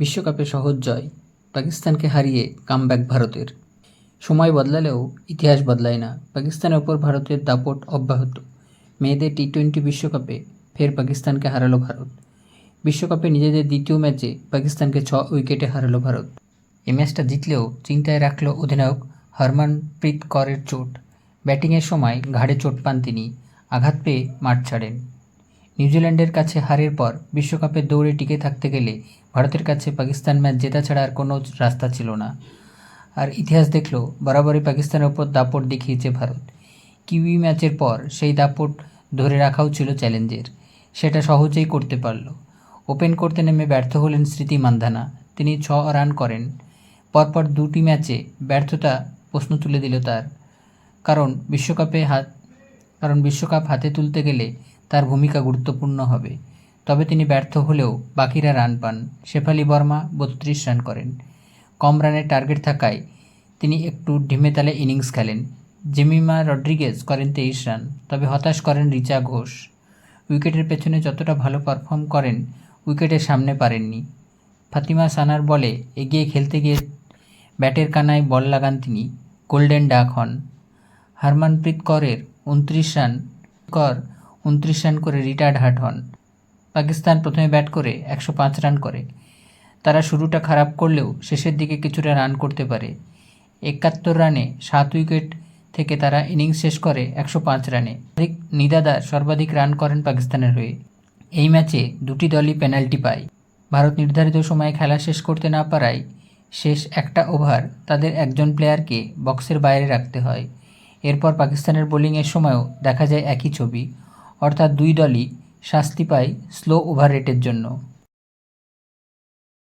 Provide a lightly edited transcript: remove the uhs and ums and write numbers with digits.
বিশ্বকাপে সহজ জয়, পাকিস্তানকে হারিয়ে কামব্যাক ভারতের। সময় বদলালেও ইতিহাস বদলায় না। পাকিস্তানের ওপর ভারতের দাপট অব্যাহত। মেয়েদের টি-20 বিশ্বকাপে ফের পাকিস্তানকে হারালো ভারত। বিশ্বকাপে নিজেদের দ্বিতীয় ম্যাচে পাকিস্তানকে 6 উইকেটে হারালো ভারত। এই ম্যাচটা জিতলেও চিন্তায় রাখল অধিনায়ক হরমনপ্রীত কৌরের চোট। ব্যাটিংয়ের সময় ঘাড়ে চোট পান তিনি, আঘাত পেয়ে মাঠ ছাড়েন। নিউজিল্যান্ডের কাছে হারের পর বিশ্বকাপের দৌড়ে টিকে থাকতে গেলে ভারতের কাছে পাকিস্তান ম্যাচ জেতা ছাড়া আর কোনো রাস্তা ছিল না। আর ইতিহাস দেখল বরাবরই পাকিস্তানের ওপর দাপট দেখিয়েছে ভারত। কিউই ম্যাচের পর সেই দাপট ধরে রাখাও ছিল চ্যালেঞ্জের। সেটা সহজেই করতে পারল। ওপেন করতে নেমে ব্যর্থ হলেন স্মৃতি মান্ধানা। তিনি 6 রান করেন। পরপর 2টি ম্যাচে ব্যর্থতা প্রশ্ন তুলে দিল তার। কারণ বিশ্বকাপ হাতে তুলতে গেলে তার ভূমিকা গুরুত্বপূর্ণ হবে। তবে তিনি ব্যর্থ হলেও বাকিরা রান পান। শেফালি বর্মা 32 রান করেন। কম রানের টার্গেট থাকায় তিনি একটু ঢিমেতালে ইনিংস খেলেন। জেমিমা রড্রিগেজ করেন 23 রান। তবে হতাশ করেন রিচা ঘোষ। উইকেটের পেছনে যতটা ভালো পারফর্ম করেন, উইকেটের সামনে পারেননি। ফাতিমা সানার বলে এগিয়ে খেলতে গিয়ে ব্যাটের কানায় বল লাগান তিনি, গোল্ডেন ডাক হন। হরমনপ্রীত কৌরের 29 রান করে রিটায়ার্ড হার্ট হন। পাকিস্তান প্রথমে ব্যাট করে 105 রান করে। তারা শুরুটা খারাপ করলেও শেষের দিকে কিছুটা রান করতে পারে। 71 রানে 7 উইকেট থেকে তারা ইনিংস শেষ করে 105 রানে। নিদাদার সর্বাধিক রান করেন পাকিস্তানের হয়ে। এই ম্যাচে দুটি দলই পেনাল্টি পায়। ভারত নির্ধারিত সময়ে খেলা শেষ করতে না পারায় শেষ একটা ওভার তাদের একজন প্লেয়ারকে বক্সের বাইরে রাখতে হয়। এরপর পাকিস্তানের বোলিংয়ের সময়ও দেখা যায় একই ছবি, অর্থাৎ দুই দলই শাস্তি পায় স্লো ওভার রেটের জন্য।